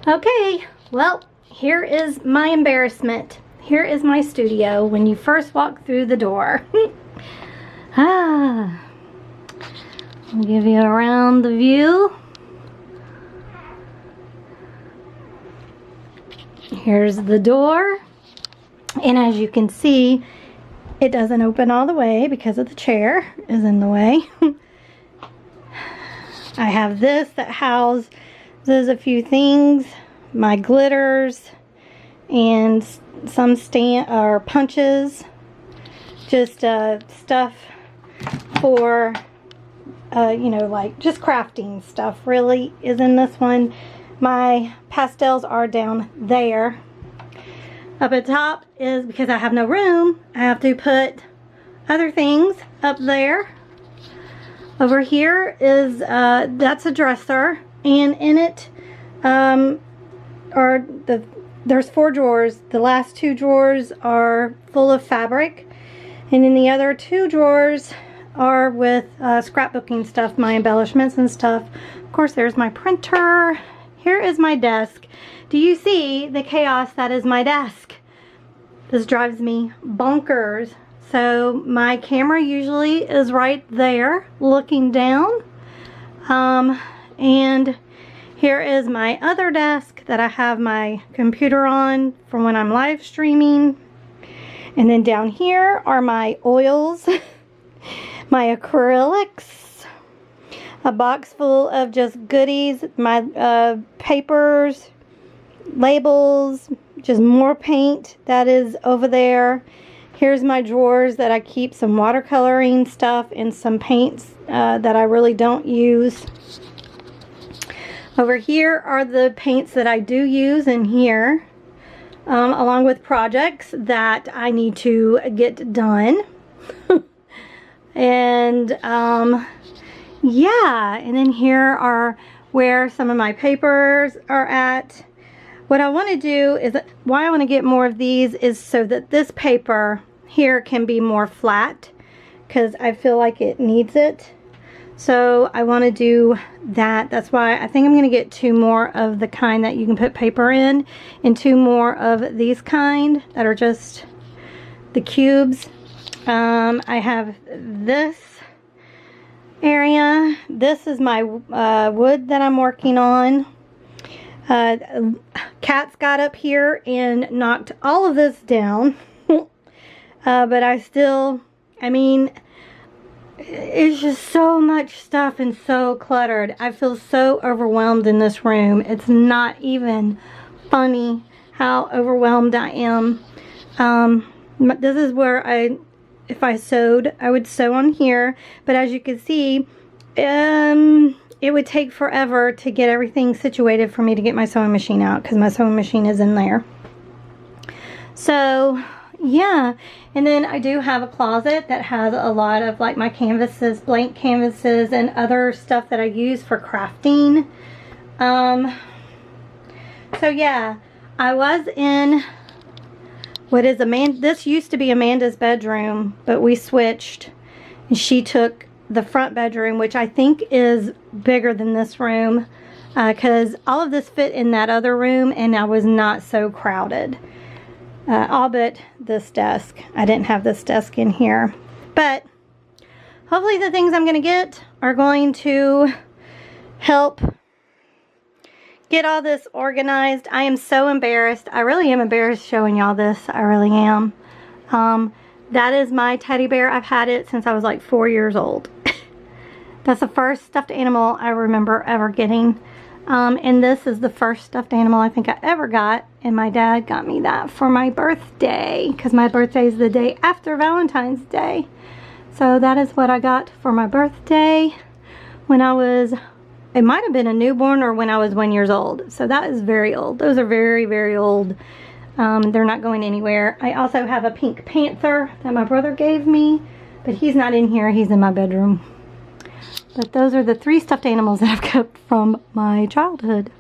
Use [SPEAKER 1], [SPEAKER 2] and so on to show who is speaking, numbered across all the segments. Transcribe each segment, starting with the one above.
[SPEAKER 1] Okay, well, here is my embarrassment. Here is my studio when you first walk through the door. I'll give you around the view. Here's the door, and as you can see, it doesn't open all the way because of the chair is in the way. I have this that houses a few things, my glitters, and some stand or punches, just stuff for you know, like just crafting stuff really is in this one. My pastels are down there. Up at top is, because I have no room, I have to put other things up there. Over here is that's a dresser, and in it there's 4 drawers. The last 2 drawers are full of fabric, and in the other 2 drawers are with scrapbooking stuff, my embellishments and stuff. Of course, there's my printer. Here is my desk. Do you see the chaos that is my desk? This drives me bonkers. So my camera usually is right there looking down. And here is my other desk that I have my computer on from when I'm live streaming. And then down here are my oils, my acrylics, a box full of just goodies, my papers, labels, just more paint that is over there. Here's my drawers that I keep some watercoloring stuff and some paints that I really don't use. Over here are the paints that I do use in here, along with projects that I need to get done. And yeah, and then here are where some of my papers are at. What I want to do is, why I want to get more of these is so that this paper here can be more flat, because I feel like it needs it. So I want to do that. That's why I think I'm going to get 2 more of the kind that you can put paper in, and 2 more of these kind that are just the cubes. I have this area. This is my wood that I'm working on. Cats got up here and knocked all of this down. But I mean, it's just so much stuff and so cluttered. I feel so overwhelmed in this room. It's not even funny how overwhelmed I am. This is where if I sewed, I would sew on here. But as you can see, it would take forever to get everything situated for me to get my sewing machine out, because my sewing machine is in there. So yeah, and then I do have a closet that has a lot of like my canvases, blank canvases, and other stuff that I use for crafting. So yeah, I was in what is this used to be Amanda's bedroom, but we switched, and she took the front bedroom, which I think is bigger than this room, because all of this fit in that other room, and I was not so crowded. All but this desk. I didn't have this desk in here. But hopefully the things I'm going to get are going to help get all this organized. I am so embarrassed. I really am embarrassed showing y'all this. I really am. That is my teddy bear. I've had it since I was like 4 years old. That's the first stuffed animal I remember ever getting. And this is the first stuffed animal I think I ever got. And my dad got me that for my birthday, because my birthday is the day after Valentine's Day. So that is what I got for my birthday when I was, it might have been a newborn or when I was 1 year old. So that is very old. Those are very, very old. They're not going anywhere. I also have a pink panther that my brother gave me, but he's not in here. He's in my bedroom. But those are the 3 stuffed animals that I've kept from my childhood.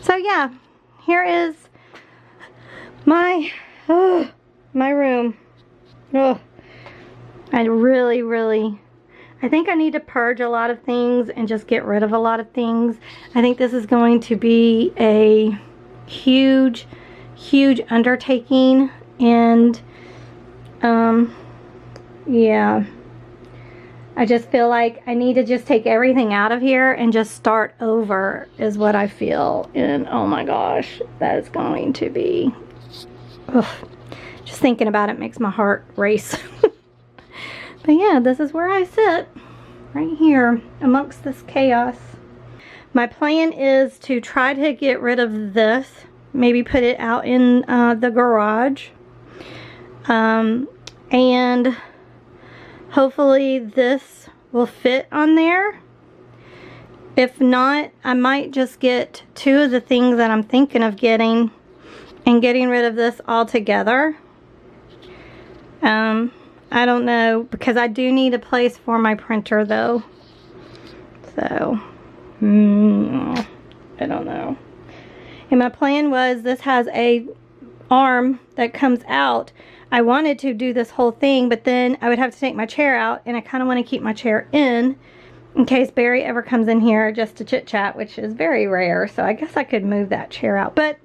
[SPEAKER 1] So yeah, here is my room. Oh, I think I need to purge a lot of things and just get rid of a lot of things. I think this is going to be a huge, huge undertaking. And, yeah. I just feel like I need to just take everything out of here and just start over is what I feel. And oh my gosh, that is going to be, ugh, just thinking about it makes my heart race. But yeah, this is where I sit, right here amongst this chaos. My plan is to try to get rid of this, maybe put it out in the garage. And hopefully this will fit on there. If not, I might just get two of the things that I'm thinking of getting and getting rid of this altogether. I don't know, because I do need a place for my printer though. So, I don't know. And my plan was, this has a arm that comes out. I wanted to do this whole thing, but then I would have to take my chair out, and I kind of want to keep my chair in case Barry ever comes in here just to chit chat, which is very rare. So I guess I could move that chair out. But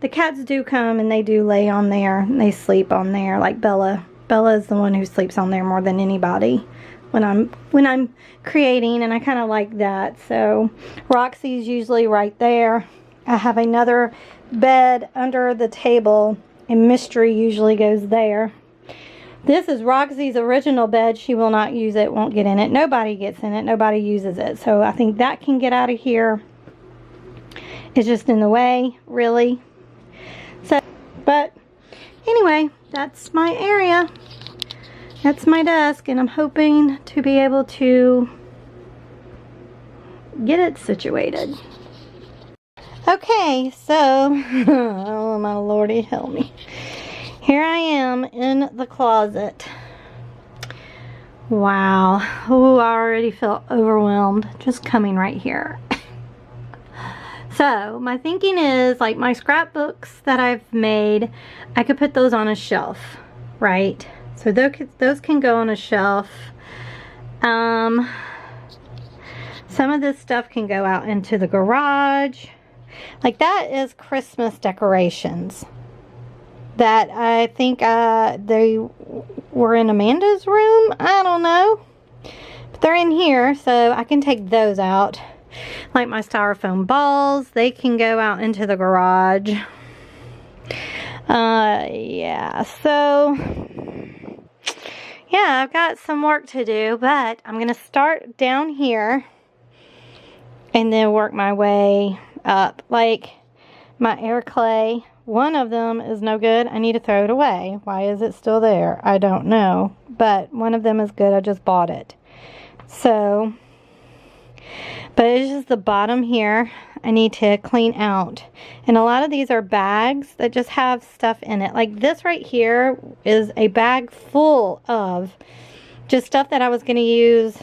[SPEAKER 1] the cats do come and they do lay on there and they sleep on there, like Bella. Bella is the one who sleeps on there more than anybody when I'm creating, and I kind of like that. So Roxy's usually right there. I have another bed under the table, and Mystery usually goes there. This is Roxy's original bed. She will not use it, won't get in it. Nobody gets in it. Nobody uses it. So I think that can get out of here. It's just in the way, really. So, but anyway, that's my area. That's my desk, and I'm hoping to be able to get it situated. Okay, so, oh my lordy, help me. Here I am in the closet. Wow. Oh, I already feel overwhelmed just coming right here. So, my thinking is, like, my scrapbooks that I've made, I could put those on a shelf, right? So, those can go on a shelf. Some of this stuff can go out into the garage. Like, that is Christmas decorations that I think they were in Amanda's room. I don't know. But they're in here, so I can take those out. Like my styrofoam balls, they can go out into the garage. Yeah, so yeah, I've got some work to do, but I'm going to start down here and then work my way up. Like my air clay, one of them is no good. I need to throw it away. Why is it still there? I don't know, but one of them is good. I just bought it. So, but it's just the bottom here I need to clean out. And a lot of these are bags that just have stuff in it. Like this right here is a bag full of just stuff that I was going to use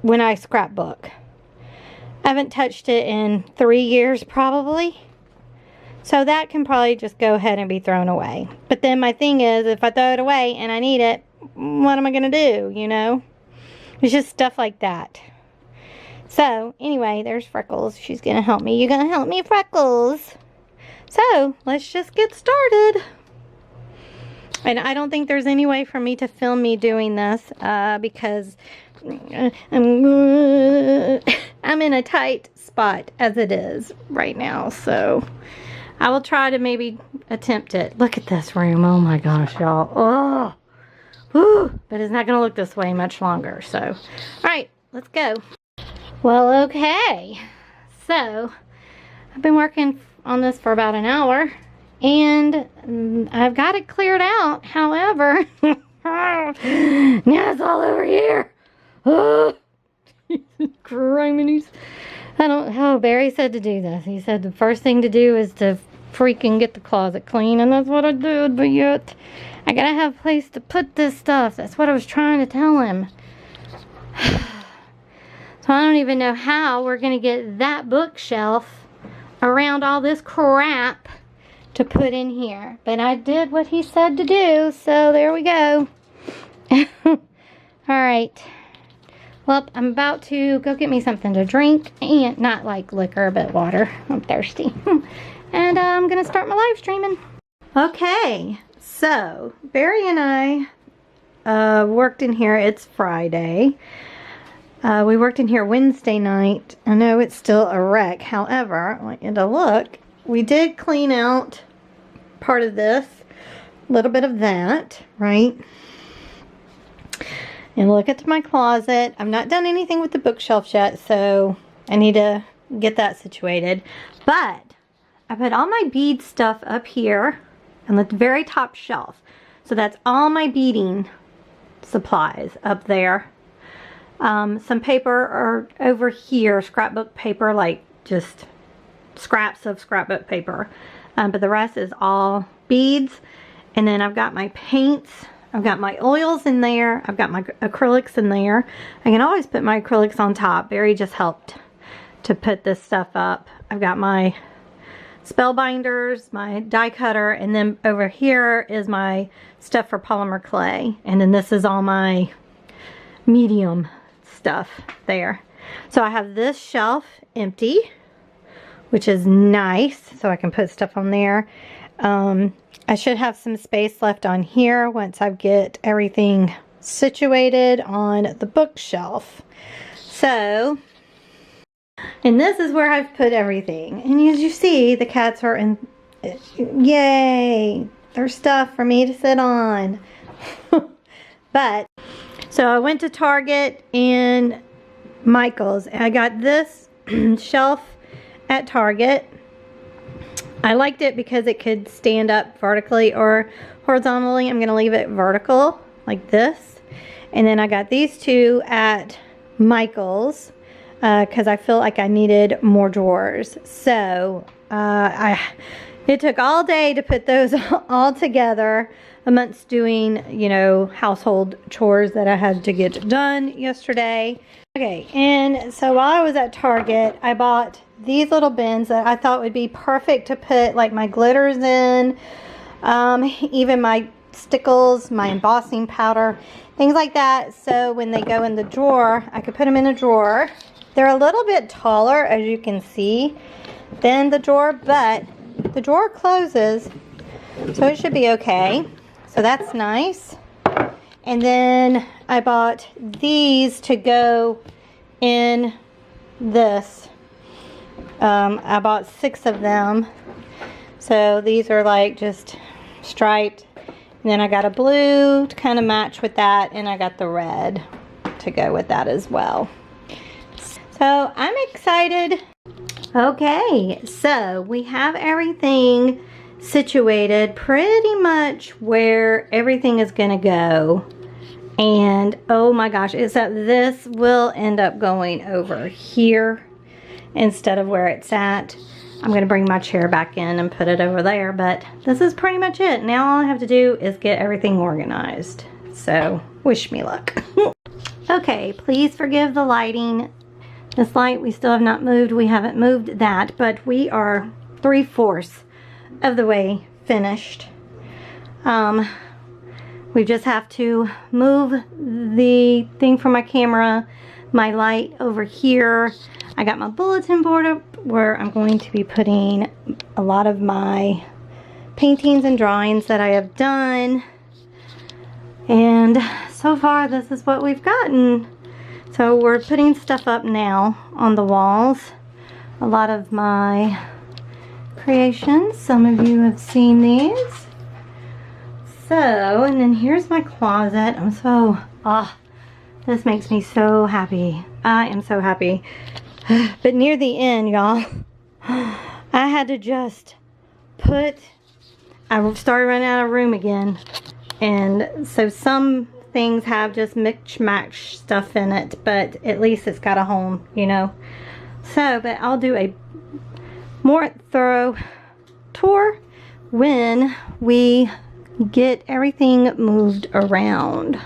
[SPEAKER 1] when I scrapbook. I haven't touched it in 3 years probably. So that can probably just go ahead and be thrown away. But then my thing is, if I throw it away and I need it, what am I going to do, you know? It's just stuff like that. So, anyway, there's Freckles. She's going to help me. You're going to help me, Freckles. So, let's just get started. And I don't think there's any way for me to film me doing this because I'm in a tight spot as it is right now. So, I will try to maybe attempt it. Look at this room. Oh my gosh, y'all. Oh, whew. But it's not going to look this way much longer. So, all right, let's go. Well, okay, so I've been working on this for about an hour, and I've got it cleared out. However, now it's all over here. Oh, criminies. Oh, Barry said to do this. He said the first thing to do is to freaking get the closet clean, and that's what I did, but yet I gotta have a place to put this stuff. That's what I was trying to tell him. So I don't even know how we're going to get that bookshelf around all this crap to put in here. But I did what he said to do, so there we go. Alright. Well, I'm about to go get me something to drink. And not like liquor, but water. I'm thirsty. And I'm gonna start my live streaming. Okay, so Barry and I worked in here. It's Friday. We worked in here Wednesday night. I know it's still a wreck. However, I want you to look. We did clean out part of this, a little bit of that, right? And look at my closet. I've not done anything with the bookshelf yet, so I need to get that situated. But I put all my bead stuff up here on the very top shelf. So that's all my beading supplies up there. Some paper are over here, scrapbook paper, like just scraps of scrapbook paper. But the rest is all beads. And then I've got my paints. I've got my oils in there. I've got my acrylics in there. I can always put my acrylics on top. Barry just helped to put this stuff up. I've got my spellbinders, my die cutter, and then over here is my stuff for polymer clay. And then this is all my medium stuff there. So I have this shelf empty, which is nice, so I can put stuff on there. I should have some space left on here once I get everything situated on the bookshelf. So, and this is where I've put everything. And as you see, the cats are in, yay, there's stuff for me to sit on. But, so I went to Target and Michael's. I got this shelf at Target. I liked it because it could stand up vertically or horizontally. I'm going to leave it vertical like this. And then I got these two at Michael's because I feel like I needed more drawers. So it took all day to put those all together amongst doing, you know, household chores that I had to get done yesterday. Okay, and so while I was at Target, I bought these little bins that I thought would be perfect to put like my glitters in, even my stickles, my embossing powder, things like that. So when they go in the drawer, I could put them in a drawer. They're a little bit taller, as you can see, than the drawer, but the drawer closes, so it should be okay. So that's nice. And then I bought these to go in this. I bought 6 of them. So these are like just striped. And then I got a blue to kind of match with that. And I got the red to go with that as well. So I'm excited. Okay, so we have everything situated pretty much where everything is going to go. And oh my gosh, except this will end up going over here instead of where it's at. I'm going to bring my chair back in and put it over there, but this is pretty much it. Now all I have to do is get everything organized. So wish me luck. Okay, please forgive the lighting. This light we still have not moved. We haven't moved that, but we are 3/4 of the way finished. We just have to move the thing for my camera, my light over here. I got my bulletin board up where I'm going to be putting a lot of my paintings and drawings that I have done. And so far this is what we've gotten. So we're putting stuff up now on the walls. A lot of my creations. Some of you have seen these. So, and then here's my closet. I'm so, this makes me so happy. I am so happy. But near the end, y'all, I had to just I started running out of room again. And so some things have just mix-match stuff in it, but at least it's got a home, you know. So, but I'll do a more thorough tour when we get everything moved around.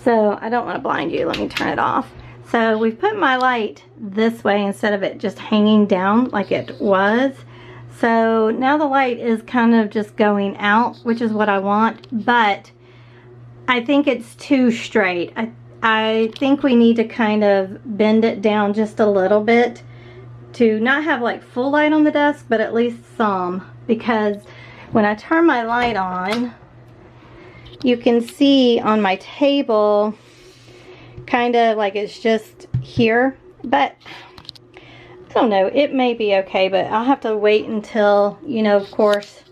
[SPEAKER 1] So I don't want to blind you. Let me turn it off. So we've put my light this way instead of it just hanging down like it was. So now the light is kind of just going out, which is what I want, but I think it's too straight. I think we need to kind of bend it down just a little bit to not have like full light on the desk, but at least some, because when I turn my light on, you can see on my table kind of like it's just here, but I don't know, it may be okay, but I'll have to wait until, you know, of course,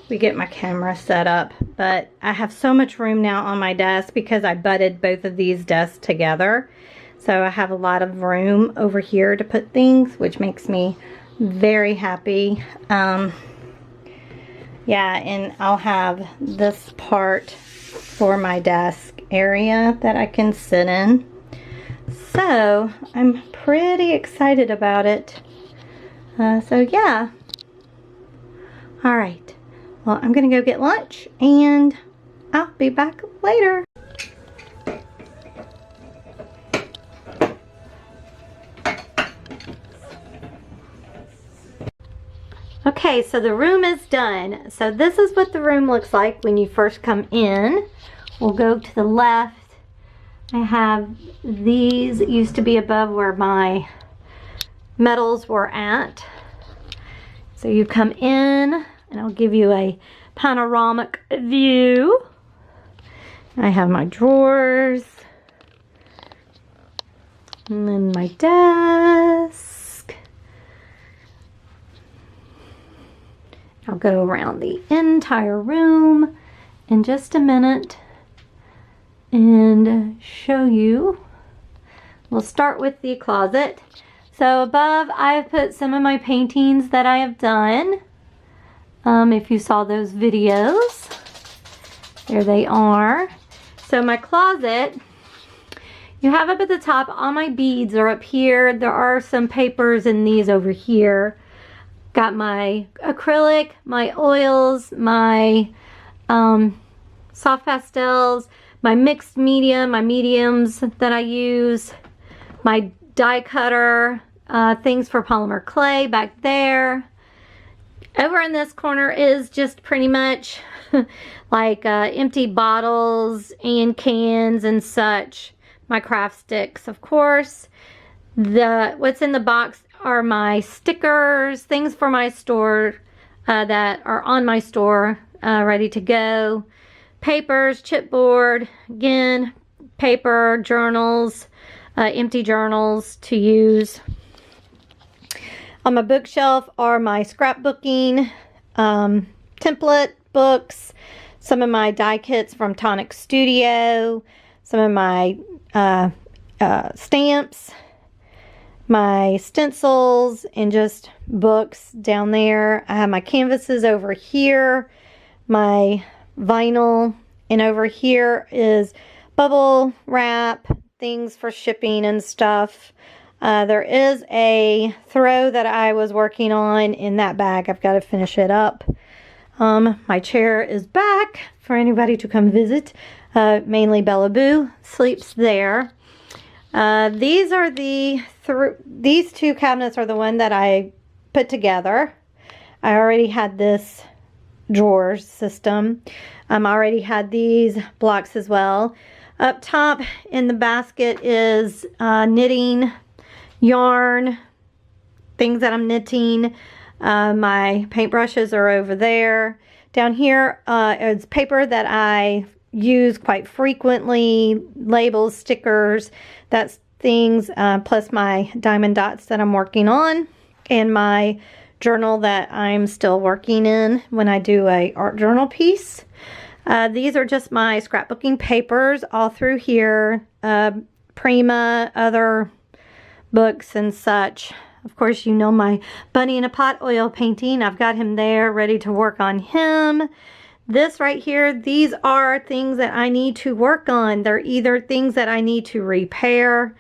[SPEAKER 1] we get my camera set up. But I have so much room now on my desk because I butted both of these desks together. So I have a lot of room over here to put things, which makes me very happy. Yeah, and I'll have this part for my desk area that I can sit in. So I'm pretty excited about it. So yeah. All right. Well, I'm gonna go get lunch and I'll be back later. Okay, so the room is done. So this is what the room looks like when you first come in. We'll go to the left. I have these, it used to be above where my metals were at. So you come in and I'll give you a panoramic view. I have my drawers and then my desk. I'll go around the entire room in just a minute and show you. We'll start with the closet. So above, I've put some of my paintings that I have done. If you saw those videos, there they are. So my closet, you have up at the top, all my beads are up here. There are some papers in these over here. Got my acrylic, my oils, my soft pastels, my mixed media, my mediums that I use, my die cutter, things for polymer clay back there. Over in this corner is just pretty much like empty bottles and cans and such. My craft sticks, of course. What's in the box are my stickers, things for my store that are on my store, ready to go. Papers, chipboard, again, paper, journals, empty journals to use. On my bookshelf are my scrapbooking, template books, some of my die kits from Tonic Studio, some of my stamps, my stencils, and just books down there. I have my canvases over here, my vinyl, and over here is bubble wrap, things for shipping and stuff. There is a throw that I was working on in that bag. I've got to finish it up. My chair is back for anybody to come visit. Mainly Bella Boo sleeps there. These are these two cabinets are the one that I put together. I already had this drawer system. I already had these blocks as well. Up top in the basket is knitting, yarn, things that I'm knitting. My paintbrushes are over there. Down here is paper that I use quite frequently, labels, stickers, that's things, plus my diamond dots that I'm working on, and my journal that I'm still working in when I do a art journal piece. These are just my scrapbooking papers all through here, Prima, other books and such. Of course, you know my Bunny in a Pot oil painting. I've got him there ready to work on him. This right here, these are things that I need to work on. They're either things that I need to repair.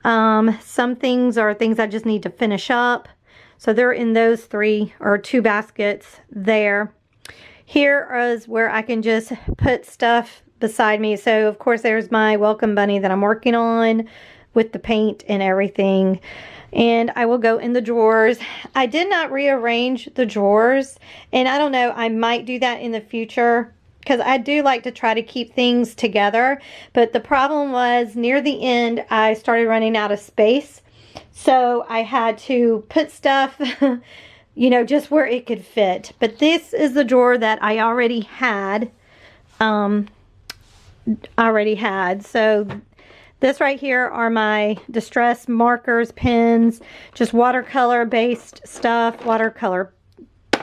[SPEAKER 1] Some things are things I just need to finish up. So they're in those two baskets there. Here is where I can just put stuff beside me. So of course there's my Welcome Bunny that I'm working on with the paint and everything. And I will go in the drawers. I did not rearrange the drawers, and I don't know, I might do that in the future because I do like to try to keep things together. But the problem was near the end, I started running out of space. So I had to put stuff, you know, just where it could fit. But this is the drawer that I already had. So this right here are my distress markers, pens, just watercolor based stuff, watercolor,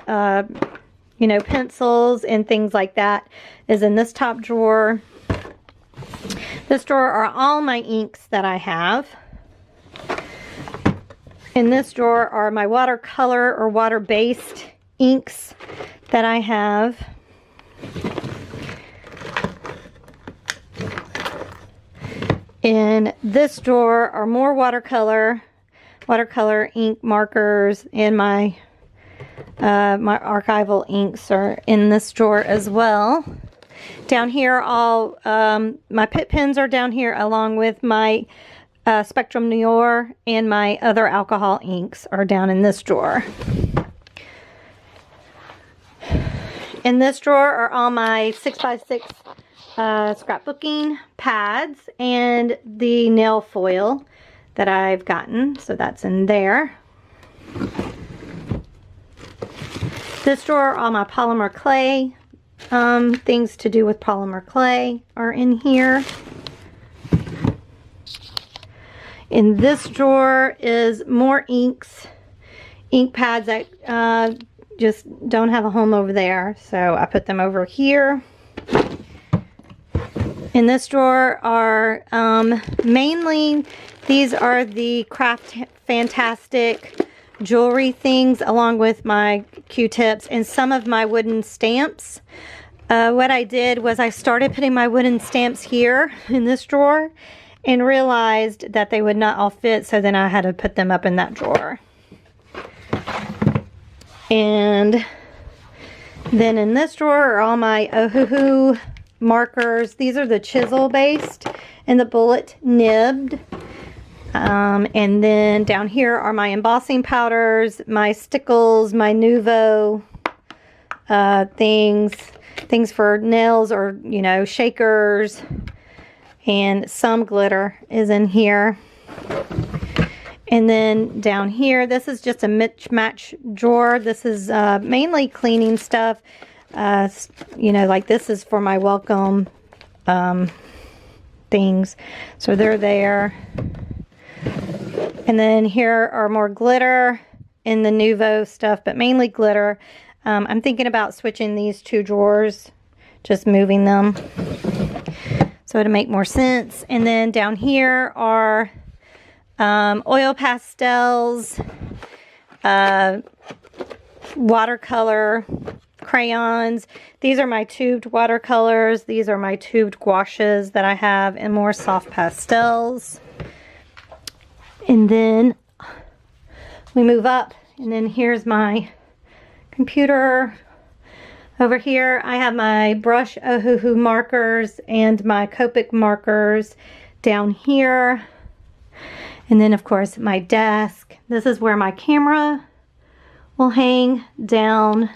[SPEAKER 1] you know, pencils and things like that is in this top drawer. This drawer are all my inks that I have. In this drawer are my watercolor or water-based inks that I have. In this drawer are more watercolor ink markers, and my my archival inks are in this drawer as well. Down here, all my Pitt pens are down here, along with my Spectrum Noir, and my other alcohol inks are down in this drawer. In this drawer are all my 6x6 scrapbooking pads and the nail foil that I've gotten, so that's in there. This drawer, all my polymer clay, things to do with polymer clay are in here. In this drawer is more inks, ink pads that just don't have a home over there, so I put them over here. In this drawer are mainly, these are the Craft Fantastic jewelry things, along with my Q-tips and some of my wooden stamps. What I did was I started putting my wooden stamps here in this drawer and realized that they would not all fit, so then I had to put them up in that drawer. And then in this drawer are all my Ohuhu markers. These are the chisel based and the bullet nibbed. And then down here are my embossing powders, my stickles, my Nuvo things for nails, or, you know, shakers, and some glitter is in here. And then down here, this is just a mismatch drawer. This is mainly cleaning stuff. You know, like this is for my welcome things, so they're there. And then here are more glitter in the Nuvo stuff, but mainly glitter. I'm thinking about switching these two drawers, just moving them so to make more sense. And then down here are oil pastels, watercolor crayons. These are my tubed watercolors. These are my tubed gouaches that I have, and more soft pastels. And then we move up, and then here's my computer. Over here I have my brush Ohuhu markers and my Copic markers down here. And then of course my desk. This is where my camera will hang down.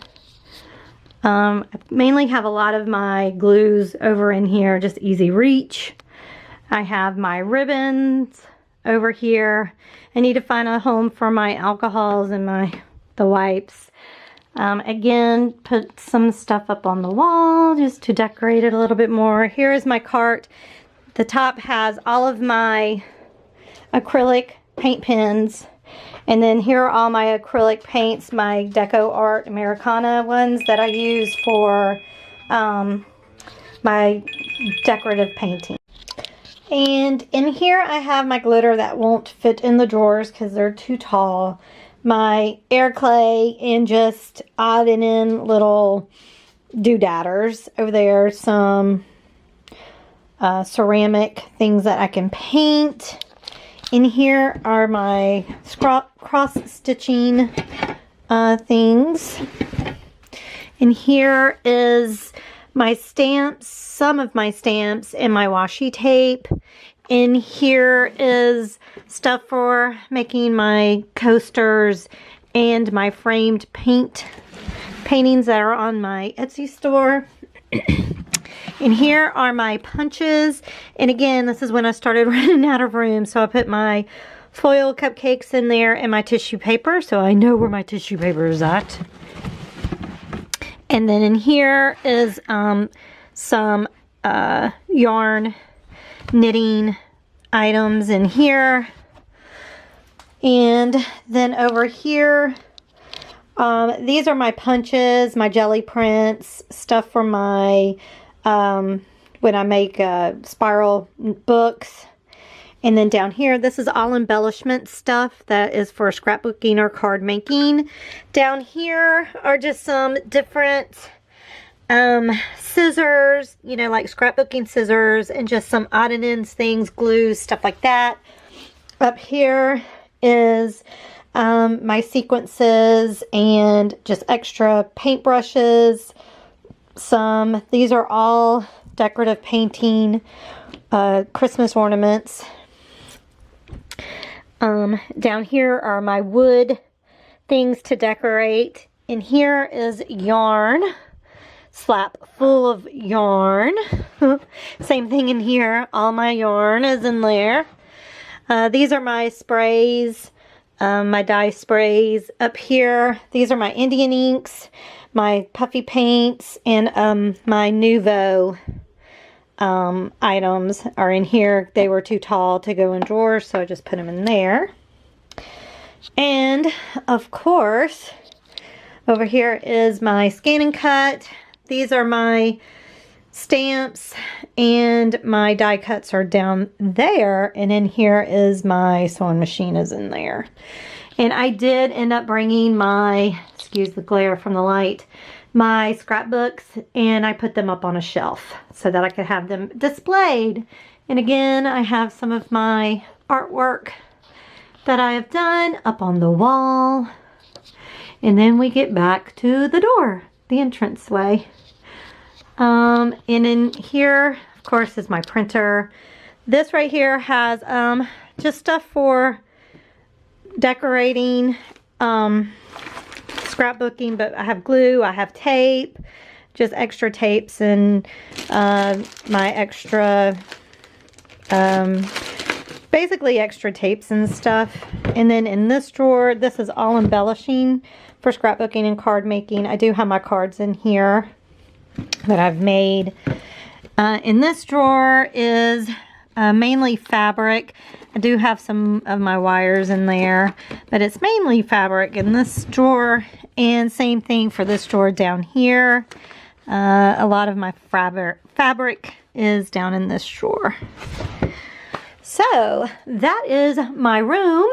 [SPEAKER 1] I mainly have a lot of my glues over in here, just easy reach. I have my ribbons over here. I need to find a home for my alcohols and the wipes. Again, put some stuff up on the wall just to decorate it a little bit more. Here is my cart. The top has all of my acrylic paint pens. And then here are all my acrylic paints, my Deco Art Americana ones that I use for my decorative painting. And in here I have my glitter that won't fit in the drawers because they're too tall. My air clay, and just adding in little doodadders over there. Some ceramic things that I can paint. In here are my cross-stitching things. And here is my stamps, some of my stamps, and my washi tape. In here is stuff for making my coasters and my framed paintings that are on my Etsy store. And here are my punches. And again, this is when I started running out of room, so I put my foil cupcakes in there and my tissue paper, so I know where my tissue paper is at. And then in here is some yarn knitting items in here. And then over here, these are my punches, my jelly prints, stuff for my, when I make spiral books. And then down here, this is all embellishment stuff that is for scrapbooking or card making. Down here are just some different scissors, you know, like scrapbooking scissors, and just some odd and ends things, glues, stuff like that. Up here is my sequences and just extra paintbrushes. These are all decorative painting, Christmas ornaments. Down here are my wood things to decorate. And here is yarn, slap full of yarn. Same thing in here, all my yarn is in there. These are my sprays, my dye sprays. Up here, these are my Indian inks, my puffy paints, and my Nuvo items are in here. They were too tall to go in drawers, so I just put them in there. And of course, over here is my scan and cut. These are my stamps, and my die cuts are down there, and in here is my sewing machine is in there. And I did end up bringing my, excuse the glare from the light, my scrapbooks, and I put them up on a shelf so that I could have them displayed. And again, I have some of my artwork that I have done up on the wall. And then we get back to the door, the entranceway. And in here, of course, is my printer. This right here has just stuff for decorating, scrapbooking, but I have glue, I have tape, just extra tapes, and my extra, basically extra tapes and stuff. And then in this drawer, this is all embellishing for scrapbooking and card making. I do have my cards in here that I've made. In this drawer is mainly fabric. I do have some of my wires in there, but it's mainly fabric in this drawer. And same thing for this drawer down here. A lot of my fabric is down in this drawer. So that is my room.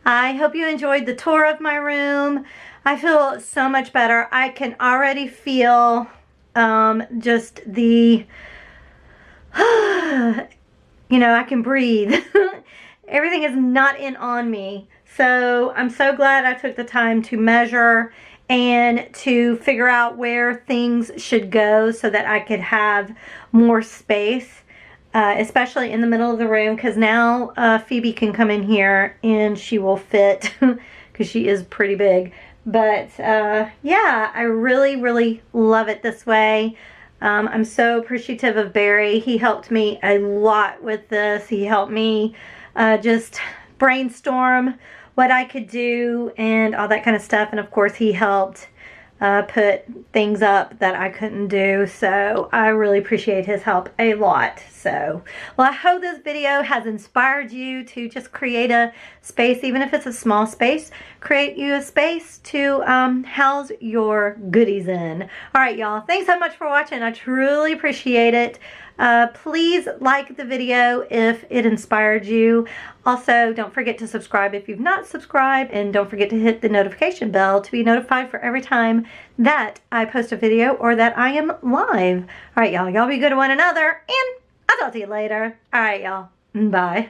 [SPEAKER 1] I hope you enjoyed the tour of my room. I feel so much better. I can already feel just the, you know, I can breathe. Everything is not in on me. So I'm so glad I took the time to measure and to figure out where things should go so that I could have more space, especially in the middle of the room, because now Phoebe can come in here and she will fit because she is pretty big. But yeah, I really, really love it this way. I'm so appreciative of Barry. He helped me a lot with this. He helped me just brainstorm what I could do and all that kind of stuff. And of course, he helped put things up that I couldn't do. So I really appreciate his help a lot. So, well, I hope this video has inspired you to just create a space, even if it's a small space, create you a space to house your goodies in. All right, y'all. Thanks so much for watching. I truly appreciate it. Please like the video if it inspired you. Also, don't forget to subscribe if you've not subscribed, and don't forget to hit the notification bell to be notified for every time that I post a video or that I am live. All right, y'all. Y'all be good to one another, and I'll talk to you later. All right, y'all. Bye.